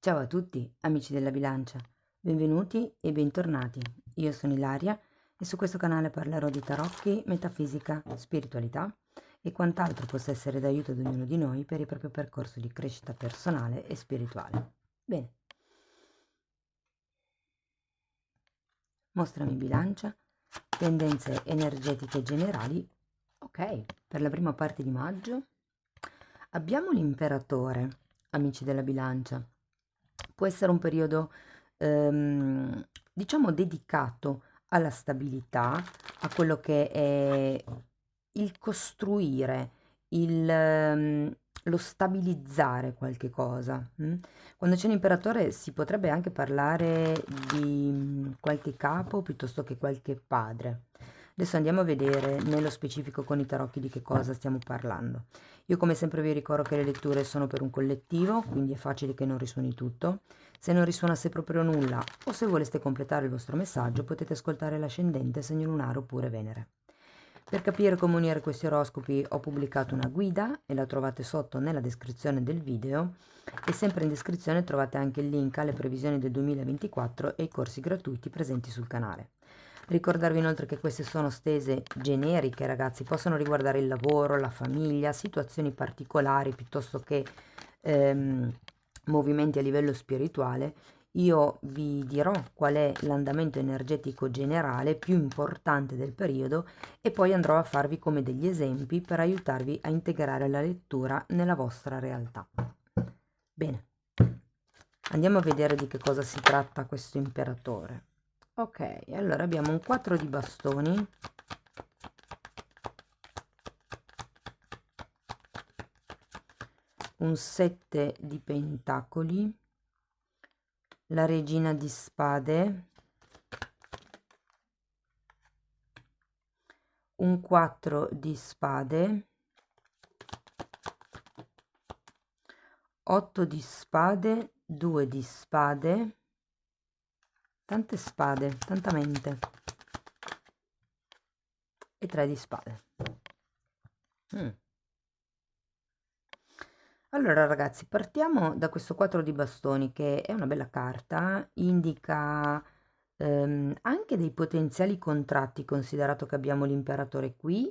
Ciao a tutti, amici della bilancia, benvenuti e bentornati. Io sono Ilaria e su questo canale parlerò di tarocchi, metafisica, spiritualità e quant'altro possa essere d'aiuto ad ognuno di noi per il proprio percorso di crescita personale e spirituale. Bene, mostrami bilancia, tendenze energetiche generali. Ok, per la prima parte di maggio abbiamo l'imperatore, amici della bilancia. Può essere un periodo, diciamo, dedicato alla stabilità, a quello che è il costruire, lo stabilizzare qualche cosa. Quando c'è l'imperatore si potrebbe anche parlare di qualche capo piuttosto che qualche padre. Adesso andiamo a vedere nello specifico con i tarocchi di che cosa stiamo parlando. Io come sempre vi ricordo che le letture sono per un collettivo, quindi è facile che non risuoni tutto. Se non risuonasse proprio nulla o se voleste completare il vostro messaggio potete ascoltare l'ascendente, segno lunare oppure Venere. Per capire come unire questi oroscopi ho pubblicato una guida e la trovate sotto nella descrizione del video e sempre in descrizione trovate anche il link alle previsioni del 2024 e i corsi gratuiti presenti sul canale. Ricordarvi inoltre che queste sono stese generiche, ragazzi, possono riguardare il lavoro, la famiglia, situazioni particolari piuttosto che movimenti a livello spirituale. Io vi dirò qual è l'andamento energetico generale più importante del periodo e poi andrò a farvi come degli esempi per aiutarvi a integrare la lettura nella vostra realtà. Bene, andiamo a vedere di che cosa si tratta questo imperatore. Ok, allora abbiamo un 4 di bastoni, un 7 di pentacoli, la regina di spade, un 4 di spade, 8 di spade, 2 di spade, tante spade, tanta mente, e 3 di spade. Allora ragazzi, partiamo da questo 4 di bastoni che è una bella carta, indica anche dei potenziali contratti, considerato che abbiamo l'imperatore qui.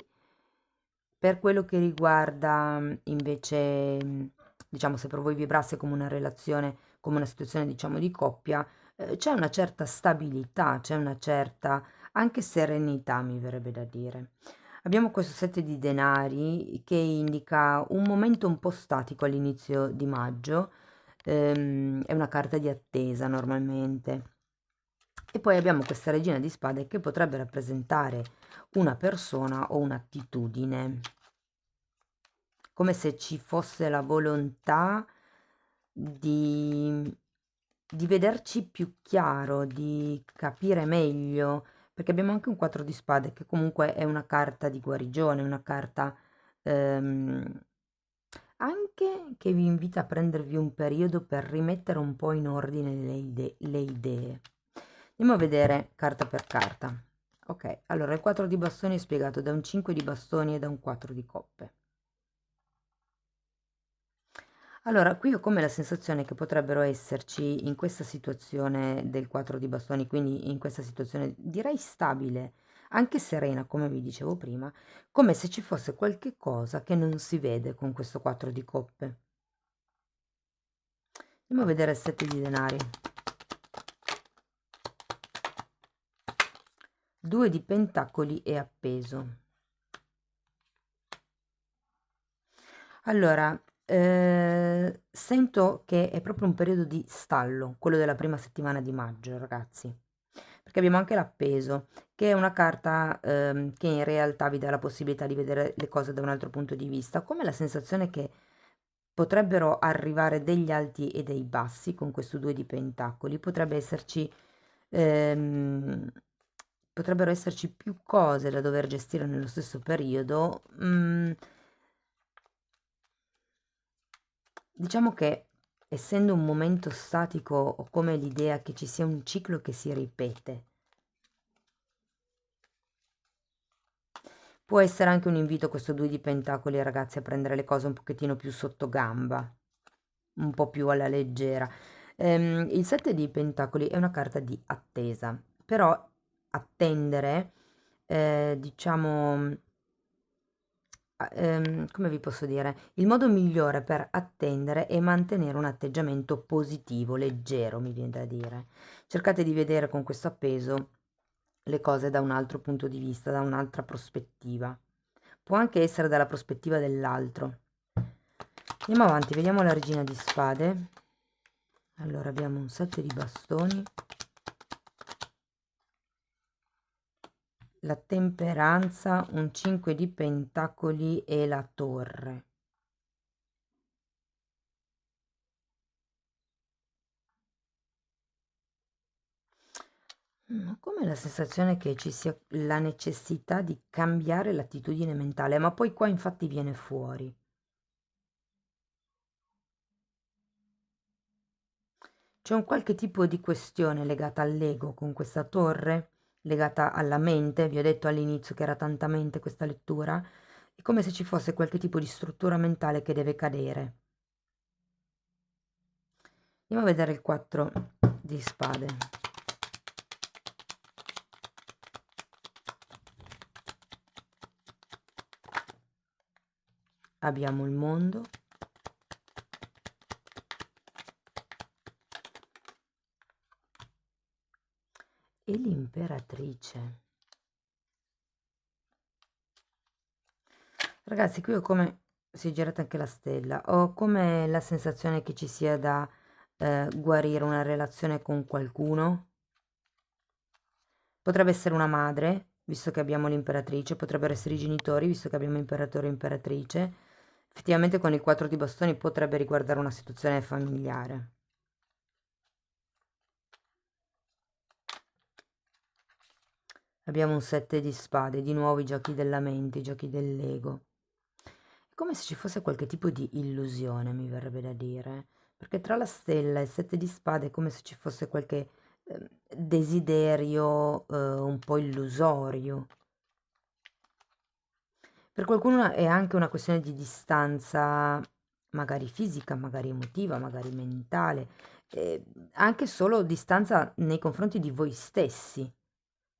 Per quello che riguarda invece, diciamo, se per voi vibrasse come una relazione, come una situazione, diciamo, di coppia, c'è una certa stabilità, c'è una certa anche serenità, mi verrebbe da dire. Abbiamo questo 7 di denari che indica un momento un po' statico all'inizio di maggio, è una carta di attesa normalmente. E poi abbiamo questa regina di spade che potrebbe rappresentare una persona o un'attitudine, come se ci fosse la volontà di, di vederci più chiaro, di capire meglio, perché abbiamo anche un 4 di spade che comunque è una carta di guarigione, una carta ehm, anche che vi invita a prendervi un periodo per rimettere un po' in ordine le idee. Andiamo a vedere carta per carta. Ok, allora il 4 di bastoni è spiegato da un 5 di bastoni e da un 4 di coppe. Allora, qui ho come la sensazione che potrebbero esserci in questa situazione del 4 di bastoni, quindi in questa situazione direi stabile, anche serena, come vi dicevo prima, come se ci fosse qualche cosa che non si vede con questo 4 di coppe. Andiamo a vedere il 7 di denari. 2 di pentacoli e appeso. Allora, sento che è proprio un periodo di stallo, quello della prima settimana di maggio, ragazzi, perché abbiamo anche l'appeso, che è una carta che in realtà vi dà la possibilità di vedere le cose da un altro punto di vista, come la sensazione che potrebbero arrivare degli alti e dei bassi con questo 2 di pentacoli, ehm, potrebbero esserci più cose da dover gestire nello stesso periodo. Diciamo che essendo un momento statico ho come l'idea che ci sia un ciclo che si ripete. Può essere anche un invito questo 2 di pentacoli, ragazzi, a prendere le cose un pochettino più sotto gamba, un po' più alla leggera. Il 7 di Pentacoli è una carta di attesa, però attendere, diciamo, come vi posso dire, il modo migliore per attendere è mantenere un atteggiamento positivo, leggero, mi viene da dire. Cercate di vedere con questo appeso le cose da un altro punto di vista, da un'altra prospettiva. Può anche essere dalla prospettiva dell'altro. Andiamo avanti, vediamo la regina di spade. Allora abbiamo un 7 di bastoni, la temperanza, un 5 di pentacoli e la torre. Ho come la sensazione che ci sia la necessità di cambiare l'attitudine mentale, ma poi qua infatti viene fuori. C'è un qualche tipo di questione legata all'ego con questa torre, legata alla mente, vi ho detto all'inizio che era tanta mente questa lettura, è come se ci fosse qualche tipo di struttura mentale che deve cadere. Andiamo a vedere il 4 di spade. Abbiamo il mondo. E l'imperatrice. Ragazzi, qui ho come, si è girata anche la stella, ho come la sensazione che ci sia da guarire una relazione con qualcuno. Potrebbe essere una madre, visto che abbiamo l'imperatrice, potrebbero essere i genitori, visto che abbiamo imperatore e imperatrice. Effettivamente con il 4 di bastoni potrebbe riguardare una situazione familiare. Abbiamo un 7 di spade, di nuovo i giochi della mente, i giochi dell'ego. È come se ci fosse qualche tipo di illusione, mi verrebbe da dire, perché tra la stella e il 7 di spade è come se ci fosse qualche desiderio un po' illusorio. Per qualcuno è anche una questione di distanza, magari fisica, magari emotiva, magari mentale, anche solo distanza nei confronti di voi stessi.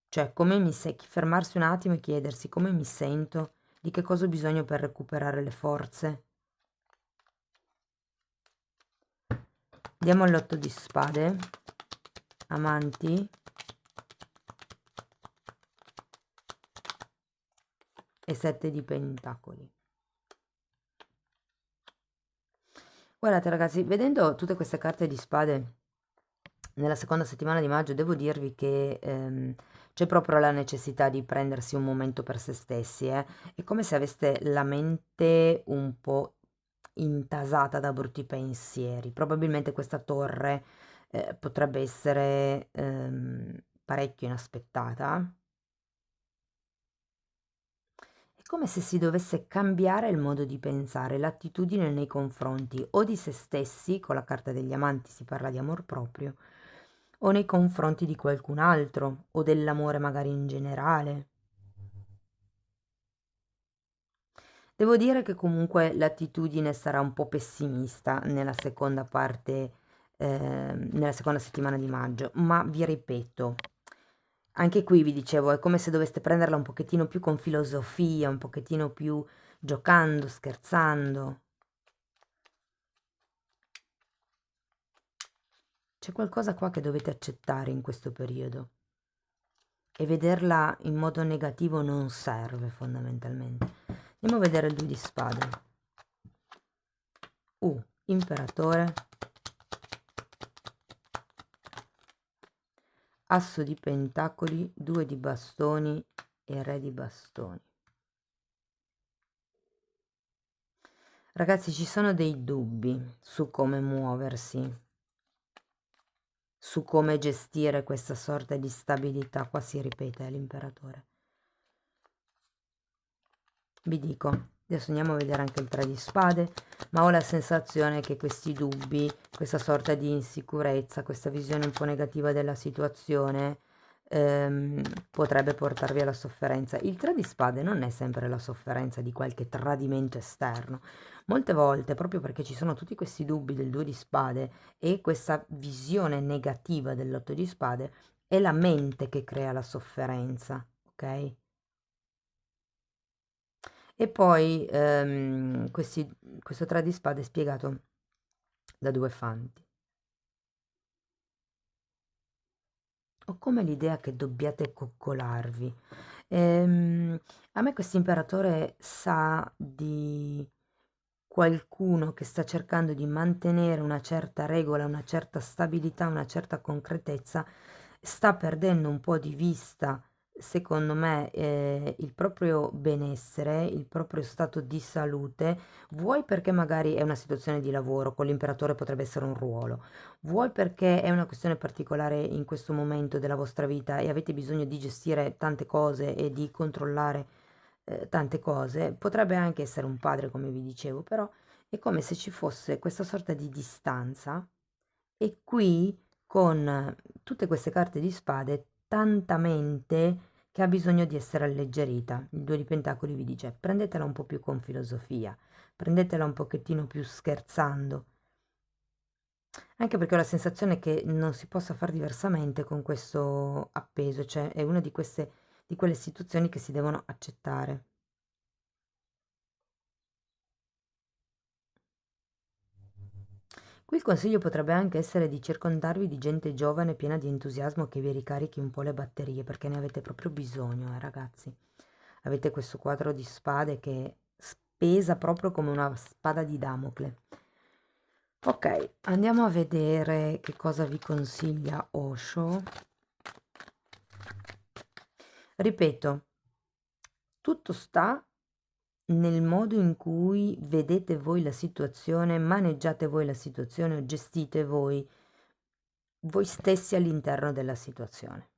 Cioè, come mi se fermarsi un attimo e chiedersi come mi sento, di che cosa ho bisogno per recuperare le forze. Andiamo all'8 di spade, amanti e 7 di pentacoli. Guardate ragazzi, vedendo tutte queste carte di spade nella seconda settimana di maggio, devo dirvi che c'è proprio la necessità di prendersi un momento per se stessi, eh. È come se aveste la mente un po' intasata da brutti pensieri. Probabilmente questa torre potrebbe essere parecchio inaspettata. È come se si dovesse cambiare il modo di pensare, l'attitudine nei confronti o di se stessi, con la carta degli amanti si parla di amor proprio, o nei confronti di qualcun altro, o dell'amore magari in generale. Devo dire che comunque l'attitudine sarà un po' pessimista nella seconda parte, nella seconda settimana di maggio, ma vi ripeto, anche qui vi dicevo, è come se doveste prenderla un pochettino più con filosofia, un pochettino più giocando, scherzando. C'è qualcosa qua che dovete accettare in questo periodo e vederla in modo negativo non serve fondamentalmente. Andiamo a vedere il 2 di spade. Imperatore, asso di pentacoli, 2 di bastoni e re di bastoni. Ragazzi, ci sono dei dubbi su come muoversi, su come gestire questa sorta di stabilità. Qua si ripete l'imperatore. Vi dico, adesso andiamo a vedere anche il 3 di spade, ma ho la sensazione che questi dubbi, questa sorta di insicurezza, questa visione un po' negativa della situazione, ehm, potrebbe portarvi alla sofferenza. Il 3 di spade non è sempre la sofferenza di qualche tradimento esterno. Molte volte, proprio perché ci sono tutti questi dubbi del 2 di spade e questa visione negativa dell'8 di spade, è la mente che crea la sofferenza, ok? E poi questo 3 di spade è spiegato da due fanti. Ho come l'idea che dobbiate coccolarvi. A me questo imperatore sa di qualcuno che sta cercando di mantenere una certa regola, una certa stabilità, una certa concretezza, sta perdendo un po' di vista, secondo me, il proprio benessere, il proprio stato di salute, vuoi perché magari è una situazione di lavoro, con l'imperatore potrebbe essere un ruolo, vuoi perché è una questione particolare in questo momento della vostra vita e avete bisogno di gestire tante cose e di controllare tante cose, potrebbe anche essere un padre, come vi dicevo, però è come se ci fosse questa sorta di distanza e qui con tutte queste carte di spade, tanta mente che ha bisogno di essere alleggerita. Il 2 di pentacoli vi dice prendetela un po' più con filosofia, prendetela un pochettino più scherzando, anche perché ho la sensazione che non si possa fare diversamente con questo appeso, cioè è una di quelle situazioni che si devono accettare. Qui il consiglio potrebbe anche essere di circondarvi di gente giovane piena di entusiasmo che vi ricarichi un po' le batterie, perché ne avete proprio bisogno, ragazzi. Avete questo quadro di spade che pesa proprio come una spada di Damocle. Ok, andiamo a vedere che cosa vi consiglia Osho. Ripeto, tutto sta nel modo in cui vedete voi la situazione, maneggiate voi la situazione o gestite voi stessi all'interno della situazione.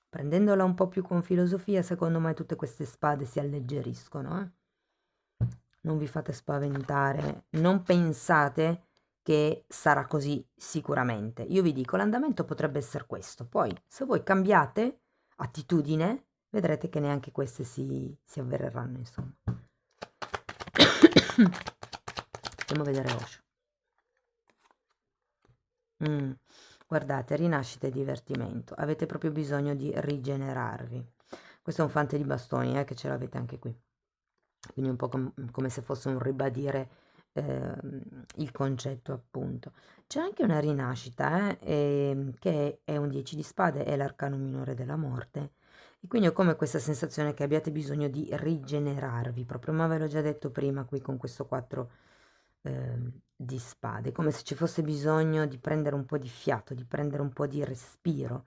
Prendendola un po' più con filosofia, secondo me tutte queste spade si alleggeriscono, Non vi fate spaventare, non pensate che sarà così sicuramente. Io vi dico, l'andamento potrebbe essere questo. Poi, se voi cambiate attitudine, vedrete che neanche queste si avvereranno, insomma. Andiamo a vedere Osho. Mm. Guardate, rinascita e divertimento. Avete proprio bisogno di rigenerarvi. Questo è un fante di bastoni, che ce l'avete anche qui. Quindi un po' come se fosse un ribadire il concetto, appunto. C'è anche una rinascita, che è un 10 di spade, è l'arcano minore della morte. E quindi ho come questa sensazione che abbiate bisogno di rigenerarvi, proprio, ma ve l'ho già detto prima qui con questo 4 di spade, come se ci fosse bisogno di prendere un po' di fiato, di prendere un po' di respiro,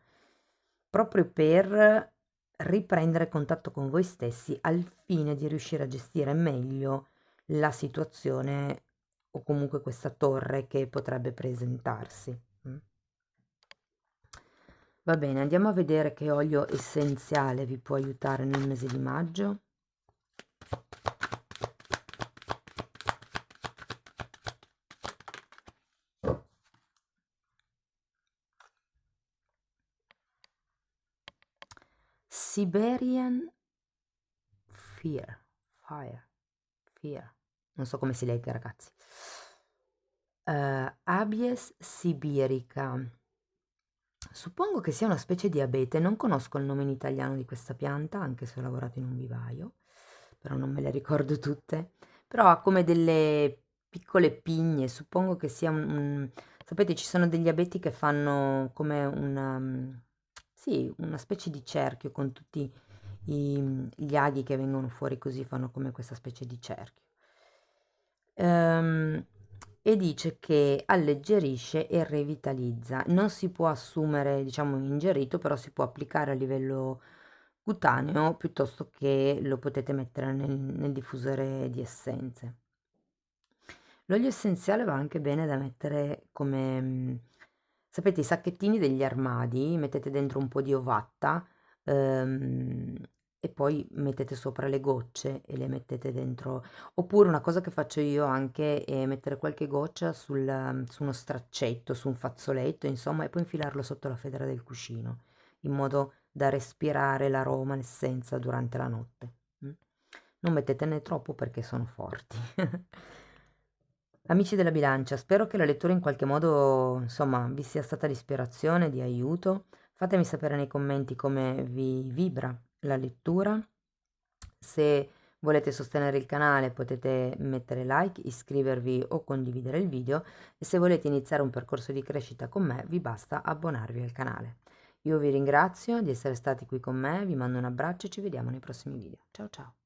proprio per riprendere contatto con voi stessi al fine di riuscire a gestire meglio la situazione o comunque questa torre che potrebbe presentarsi. Va bene, andiamo a vedere che olio essenziale vi può aiutare nel mese di maggio. Siberian Fire, non so come si legga, ragazzi. Abies sibirica. Suppongo che sia una specie di abete, non conosco il nome in italiano di questa pianta, anche se ho lavorato in un vivaio, però non me le ricordo tutte. Però ha come delle piccole pigne, suppongo che sia sapete, ci sono degli abeti che fanno come sì, una specie di cerchio con tutti gli aghi che vengono fuori così, fanno come questa specie di cerchio. Ehm, e dice che alleggerisce e revitalizza. Non si può assumere, diciamo, ingerito, però si può applicare a livello cutaneo piuttosto che lo potete mettere nel diffusore di essenze. L'olio essenziale va anche bene da mettere come, sapete, i sacchettini degli armadi, mettete dentro un po' di ovatta ehm, e poi mettete sopra le gocce e le mettete dentro. Oppure una cosa che faccio io anche è mettere qualche goccia su uno straccetto, su un fazzoletto, insomma, e poi infilarlo sotto la federa del cuscino. in modo da respirare l'aroma, l'essenza durante la notte. Non mettetene troppo perché sono forti. Amici della bilancia, spero che la lettura in qualche modo, insomma, vi sia stata di ispirazione, di aiuto. Fatemi sapere nei commenti come vi vibra la lettura. Se volete sostenere il canale potete mettere like, iscrivervi o condividere il video e se volete iniziare un percorso di crescita con me vi basta abbonarvi al canale. Io vi ringrazio di essere stati qui con me, vi mando un abbraccio e ci vediamo nei prossimi video. Ciao ciao!